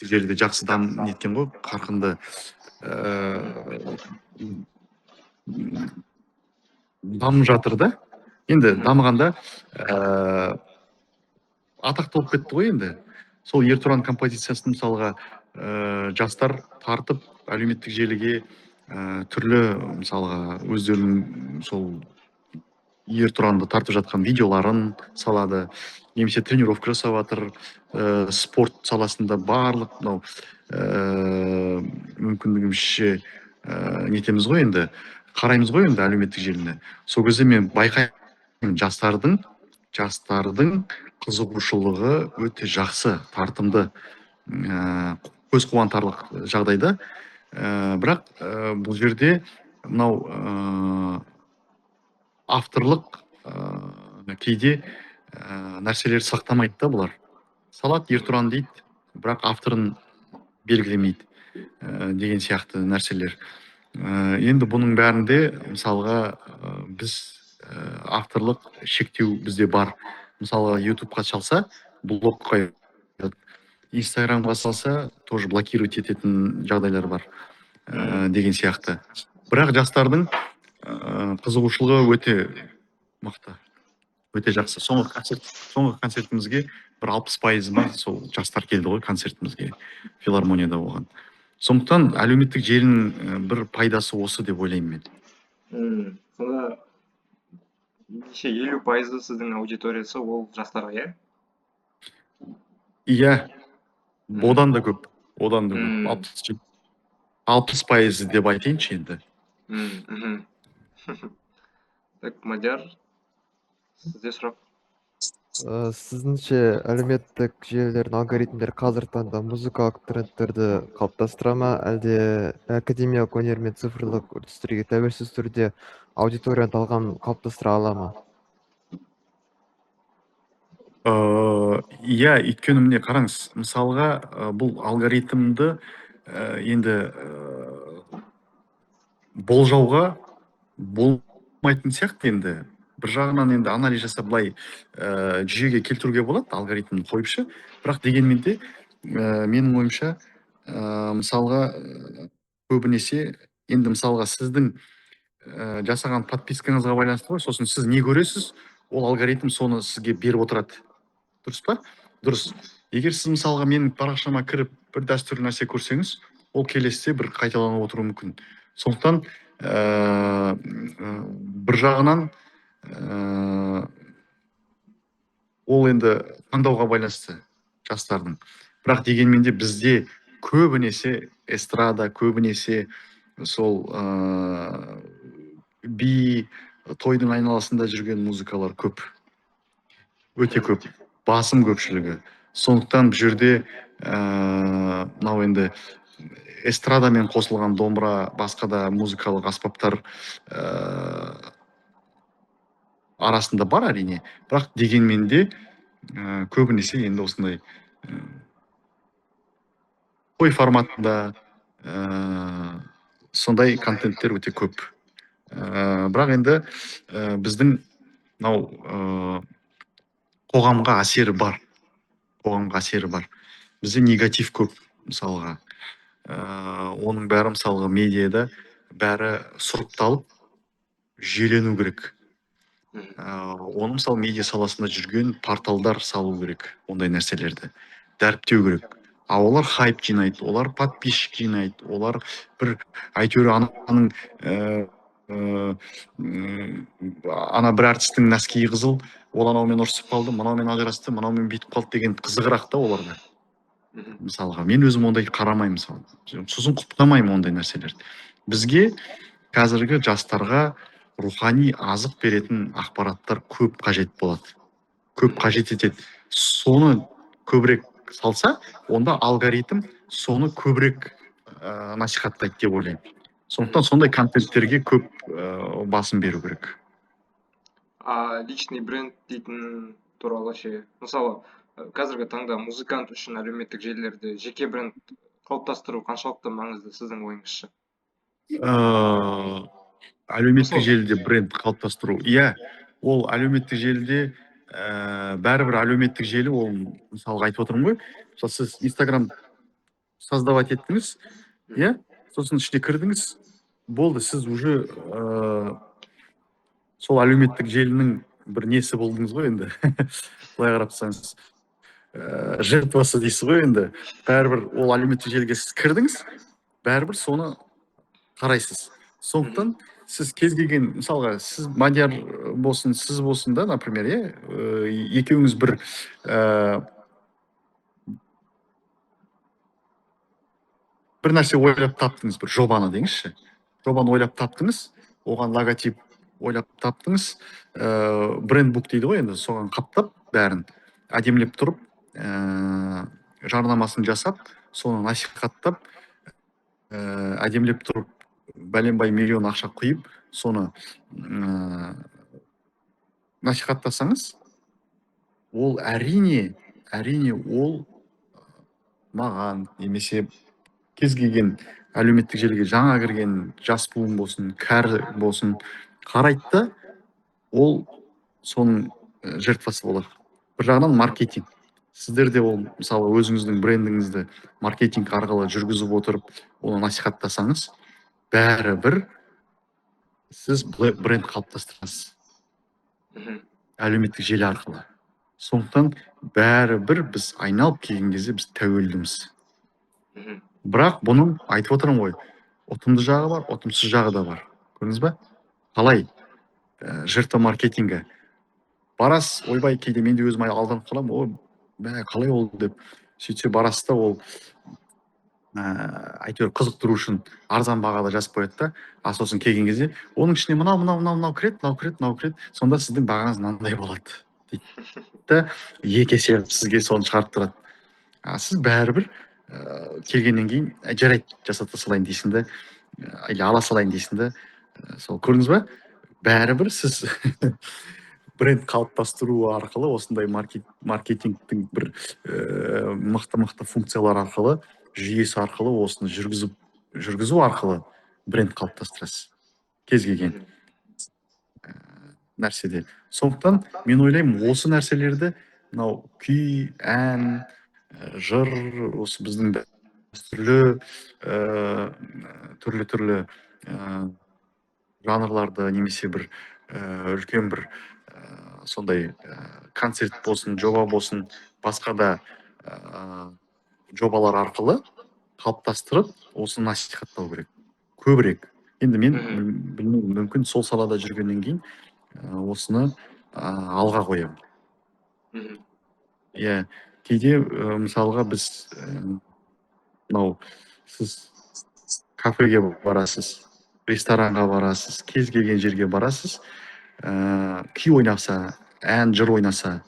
желіде жақсы неткен ғой, қарқынды дамып жатыр да. Енді дамығанда атақты болып кетті ғой енді. Сол Ертұран композициясын мысалға жастар тартып әлеуметтік желіге түрлі мысалға өздерінің сол Ертұранды тартып жатқан видеоларын салады, немесе тренировка жасап жатыр, спорт саласында барлық мынау мүмкіндігімізше нетеміз ғой енді, қараймыз ғой енді әлеуметтік желіні. Сол кезде мен байқаймын, жастардың қызығушылығы өте жақсы, тартымды, көз қуантарлық жағдайда. Бірақ бұл жерде мынау авторлық кейде нәрселер сақтамайды да бұлар. Салат Ертұран дейді, бірақ авторын белгілемейді деген сияқты нәрселер. Енді бұның бәрінде мысалға біз авторлық шектеу бізде бар. Мысалы ютубқа шалса блок қояды, инстаграмға салса тоже блокировать ететін жағдайлар бар деген сияқты. Бірақ жастардың қызығушылығы өте мықты, өте жақсы. Соңғы концертімізге бір 60% ма сол жастар келді ғой концертімізге, филармонияда болған. Сондықтан әлеуметтік желінің бір пайдасы осы деп ойлаймын мен. Сонда неше 50% сіздің аудиториясы ол жастар, иә? Иә, одан да көп. 60% деп айтайыншы енді. Так, Мадияр, сізде сұрақ. Сіздіңше әлеуметтік желілердің алгоритмдері қазіргі таңда музыкалық трендтерді қалыптастыра ма, әлде академиялық өнер мен цифрлық үрдістерге тәуелсіз түрде аудиторияны талғам қалыптастыра ала ма? Иә, өйткені міне қараңыз, мысалға бұл алгоритмді енді болжауға болмайтын сияқты енді. Бір жағынан енді анализ жасап былай жүйеге келтіруге болады, алгоритмді қойыпшы. Бірақ дегенмен де менің ойымша мысалға көбінесе енді мысалға сіздің жасаған подпискаңызға байланысты ғой. Сосын сіз не көресіз, ол алгоритм соны сізге беріп отырады. Дұрыс па? Дұрыс. Егер сіз мысалға менің парақшама кіріп бір дәстүрлі нәрсе көрсеңіз, ол келесіде бір қайталанып отыруы мүмкін. Сондықтан бір жағынан ол енді таңдауға байланысты жастардың. Бірақ дегенмен де бізде көбінесе эстрада, көбінесе сол би, тойдың айналасында жүрген музыкалар көп. Өте көп. Басым көпшілігі. Сондықтан бұл жерде мынау енді эстрадамен қосылған домбыра, басқа да музыкалық аспаптар арасында бар әрине. Бірақ дегенмен де көбінесе енді осындай той форматында сондай контенттер өте көп. Бірақ енді біздің мынау қоғамға әсері бар. Бізде негатив көп, мысалға. Оның бәрі мысалға медиада бәрі сұрыпталып жүйелену керек. Оны мысалы медиа саласында жүрген порталдар салу керек, ондай нәрселерді дәріптеу керек. Олар хайп жинайды, олар подписчик жинайды, олар бір әйтеуір бір артистің нәскиі қызыл, ол анаумен ұрысып қалды, мынаумен ажырасты, мынаумен бүйтіп қалды деген қызығырақ та оларға. Мысалға, мен өзім ондай қарамаймын мысалы. Сосын құптамаймын ондай нәрселерді. Бізге қазіргі жастарға рухани азық беретін ақпараттар көп қажет болады. Көп қажет етеді. Соны көбірек салса, онда алгоритм соны көбірек насихаттайды деп ойлаймын. Сондықтан сондай контенттерге көп басым беру керек. Личный бренд дейтін туралы ше. Мысалы, қазіргі таңда музыкант үшін әлеуметтік желілерде жеке бренд қалыптастыру қаншалықты маңызды сіздің ойыңызша? Әлеуметтік желіде бренд қалыптастыру. Иә, ол әлеуметтік желіде бәрібір әлеуметтік желі, ол мысалға айтып отырмын ғой. Мысалы сіз Инстаграм создавать еттіңіз, иә, сосын ішіне кірдіңіз, болды, сіз уже сол әлеуметтік желінің бір несі болдыңыз ғой енді. Былай қарап тұрсаңыз, жертвасы дейсіз ғой енді. Бәрібір ол әлеуметтік желіге сіз кірдіңіз, бәрібір соны қарайсыз. Сондықтан сіз кез келген, мысалға, сіз Мадияр болсын, сіз болсын да, например, екеуіңіз бір нәрсе ойлап таптыңыз, бір жобаны деңізші. Жобаны ойлап таптыңыз, оған логотип ойлап таптыңыз, брендбук дейді ғой енді, соған қаптап бәрін әдемілеп тұрып, жарнамасын жасап, соны насихаттап, әдемілеп тұрып, бәленбай миллион ақша құйып, соны насихаттасаңыз, ол әрине ол маған немесе кез келген әлеуметтік желіге жаңа кірген жас буын болсын, кәрі болсын, қарайды да, ол соның жертвасы болады. Бір жағынан маркетинг. Сіздер де ол, мысалы, өзіңіздің брендіңізді маркетинг арқылы жүргізіп отырып, оны насихаттасаңыз, бәрібір сіз бренд қалыптастырасыз. Әлеуметтік желі арқылы. Сондықтан бәрібір біз айналып келген кезде біз тәуелдіміз. Бірақ бұның айтып отырмын ғой, ұтымды жағы бар, ұтымсыз жағы да бар. Көрдіңіз ба? Қалай? Жертва маркетингі. Барасыз, ойбай, кейде мен де өзім алданып қаламын, қалай ол деп. Сөйтсе барасыз да, ол әйтеуір қызықтыру үшін арзан бағада жазып қояды да, сосын келген кезде оның ішіне мынау кіреді, сонда сіздің бағаңыз мынандай болады дейді. Екі есе сізге соны шығарып тұрады. Сіз бәрібір келгеннен кейін жарайды, жасата салайын дейсің да, ала салайын дейсің да. Сол көрдіңіз ба? Бәрібір сіз бренд қалыптастыру арқылы, осындай маркетингтің бір мықты функциялар арқылы, жүйесі арқылы, осыны жүргізу арқылы бренд қалыптастырасыз. Кез келген нәрседе. Сондықтан мен ойлаймын, осы нәрселерді, мынау күй, ән, жыр, осы біздің түрлі жанрларды, немесе бір үлкен бір сондай концерт болсын, жоба болсын, басқа да жобалар арқылы қалыптастырып, осыны насихаттау керек. Көбірек. Енді мен білмеймін, мүмкін сол салада жүргеннен кейін осыны алға қоямын. Иә, кейде мысалға біз мынау, сіз кафеге барасыз, ресторанға барасыз, кез келген жерге барасыз, күй ойнаса, ән, жыр ойнаса,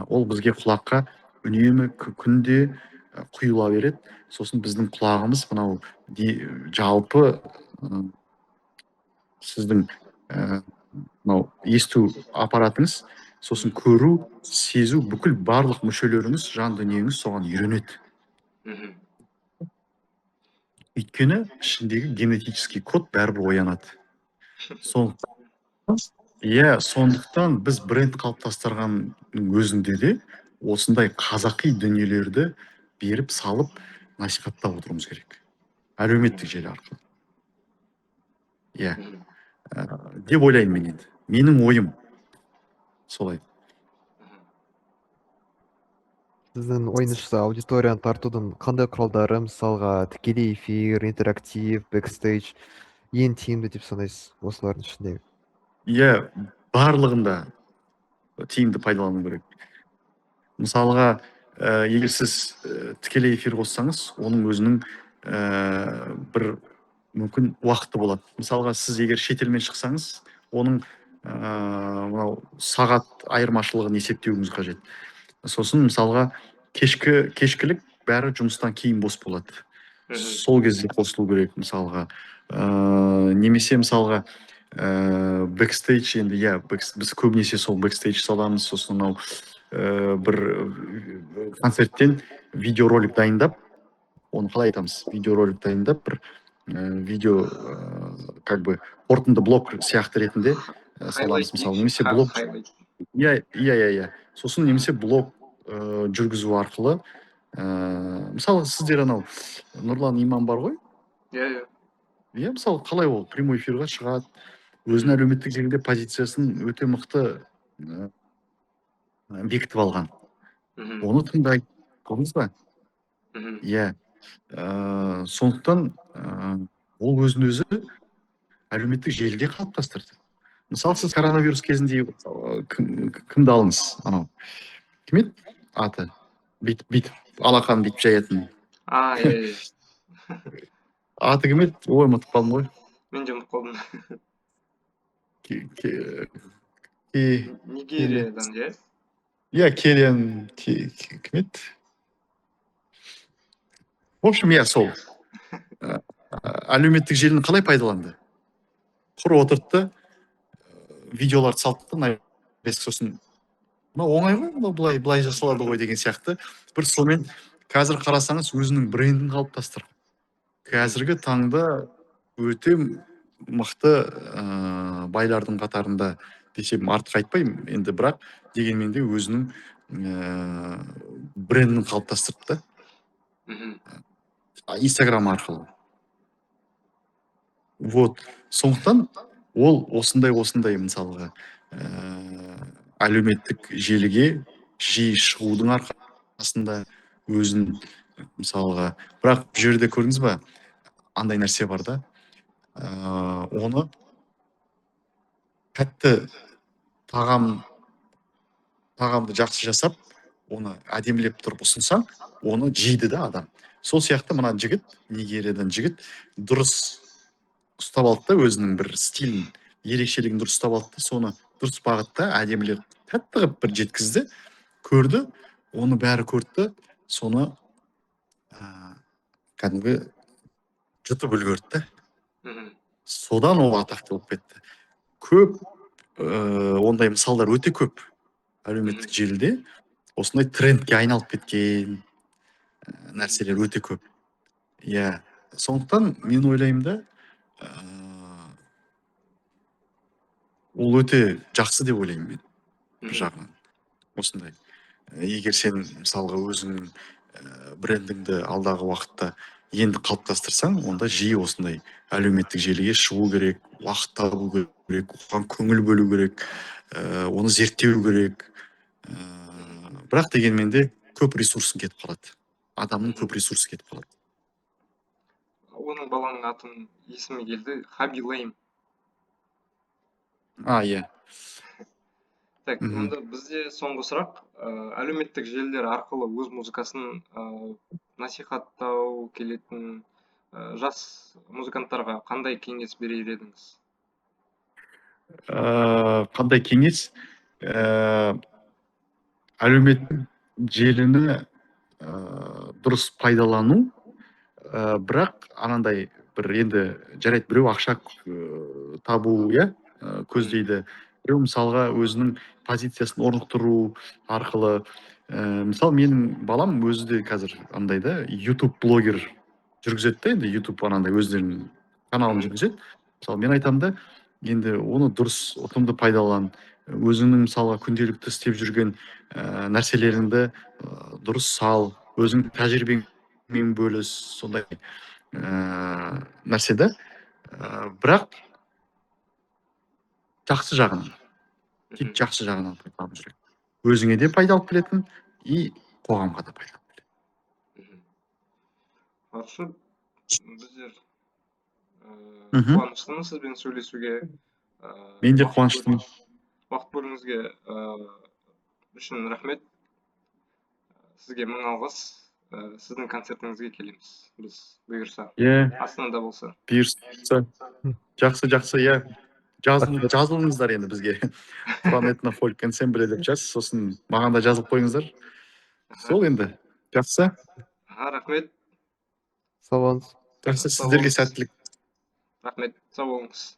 ол бізге құлаққа үнемі күнде құйыла береді. Сосын біздің құлағымыз мынау жалпы сіздің мынау есту аппаратыңыз, сосын көру, сезу, бүкіл барлық мүшелеріңіз, жан дүниеңіз соған үйренеді. Өйткені ішіндегі генетический код бәрібір оянады. Сондықтан біз бренд қалыптастырғанның өзінде де осындай қазақи дүниелерді беріп салып насихаттап отыруымыз керек. Әлеуметтік желі арқылы. Деп ойлаймын мен енді. Менің ойым солай. Сіздің ойыңызша аудиторияны тартудың қандай құралдары, мысалға тікелей эфир, интерактив, бэкстейдж ең тиімді деп санайсыз осылардың ішінде? Барлығында тиімді пайдалану керек. Мысалға, егер сіз тікелей эфир қоссаңыз, оның өзінің бір мүмкін уақыты болады. Мысалға, сіз егер шетелмен шықсаңыз, оның сағат айырмашылығын есептеуіңіз қажет. Сосын мысалға, кешкілік бәрі жұмыстан кейін бос болады. Сол кезде қосылу керек мысалға. Немесе мысалға бэкстейдж, енді біз көбінесе сол бэкстейдж саламыз. Сосын бір концерттен видеоролик дайындап, оны қалай айтамыз, видеоролик дайындап, бір видео қорытынды блог сияқты ретінде саламыз, мысалы, немесе блог. Сосын немесе блог жүргізу арқылы Мысалы сіздер анау Нұрлан Иман бар ғой, иә иә, мысалы қалай ол прямой эфирға шығады, өзінің әлеуметтік желіде позициясын өте мықты бекітіп алған. Оны тыңдайды, көрдіңіз ба? Иә. Сондықтан ол өзін өзі әлеуметтік желіде қалыптастырды. Мысалы сіз коронавирус кезінде кімді алыңыз, анау кім еді аты, бүйтіп алақанын бүйтіп жаятын, иә аты кім еді, ой, ұмытып қалдым ғой. мен де ұмытып қалдым. Нигериядан, Нигериядан иә, Келиан кім еді? В общем, иә, сол әлеуметтік желіні қалай пайдаланды? Құр отырды, видеоларды салды, сосын оңай ғой, былай жасалады ғой деген сияқты. Бір сонымен қазір қарасаңыз өзінің брендін қалыптастырды. Қазіргі таңда өте мықты байлардың қатарында десем артық айтпаймын енді, бірақ дегенмен де өзінің брендін қалыптастырды да, Инстаграм арқылы. Вот, сондықтан ол осындай мысалға әлеуметтік желіге жиі шығудың арқасында өзін мысалға, бірақ бұл жерде көрдіңіз ба, андай нәрсе бар да, оны тәтті тағамды жақсы жасап, оны әдемілеп тұрып ұсынсаң, оны жейді да адам. Сол сияқты мына жігіт, Нигериядан жігіт дұрыс ұстап алды да, өзінің бір стилін, ерекшелігін дұрыс ұстап алды да, соны дұрыс бағытта әдемілеп тәтті қылып бір жеткізді, көрді, оны бәрі көрді, соны кәдімгі жұтып үлгерді да, содан ол атақты болып кетті. Көп ондай мысалдар өте көп әлеуметтік желіде, осындай трендке айналып кеткен нәрселер өте көп. Иә, сондықтан мен ойлаймын да, ол өте жақсы деп ойлаймын мен, бір жағынан. Осындай, егер сен мысалға өзіңнің брендіңді алдағы уақытта енді қалыптастырсаң, онда жиі осындай әлеуметтік желіге шығу керек, уақыт табу керек, оған көңіл бөлу керек, оны зерттеу керек. Бірақ дегенмен де көп ресурсын кетіп қалады. Адамның көп ресурсы кетіп қалады. Оның баланың атын есіме келді, Хаби Лейм. Иә. Так, онда бізде соңғы сұрақ, әлеуметтік желілер арқылы өз музыкасын насихаттау келетін жас музыканттарға қандай кеңес берер едіңіз? Қандай кеңес? Әлеуметтік желіні дұрыс пайдалану, бірақ анандай бір енді жарайды, біреу ақша табу, иә, көздейді. Біреу мысалға өзінің позициясын орнықтыру арқылы, мысалы менің балам өзі де қазір андай да, YouTube блогер жүргізеді да, енді YouTube анандай өздерінің каналын жүргізеді. Мысалы мен айтамын да, енді оны дұрыс, ұтымды пайдалан, өзіңнің мысалға күнделікті істеп жүрген нәрселеріңді дұрыс сал, өзің тәжірибеңмен бөліс, сондай нәрседе, бірақ жақсы жағынан, тек жақсы жағынан пайдаланып жүрек. Өзіңе де пайда алып келетін, и қоғамға да пайда алып келетін. Жақсы, біздер қуаныштымын сізбен сөйлесуге. Мен де қуаныштымын. Уақыт бөліңізге үшін рахмет. Сізге мың алғыс. Сіздің концертіңізге келеміз. Біз бұйырса. Астанада болса. Бұйырса. Жақсы, иә. Жазылыңыздар енді бізге. Тұран этнофольк ансамблі деп жаз, сосын маған да жазылып қойыңыздар. Сол енді. Жақсы. Рахмет. Сау болыңыз. Жақсы, сіздерге сәттілік. Рахмет, сау болыңыз.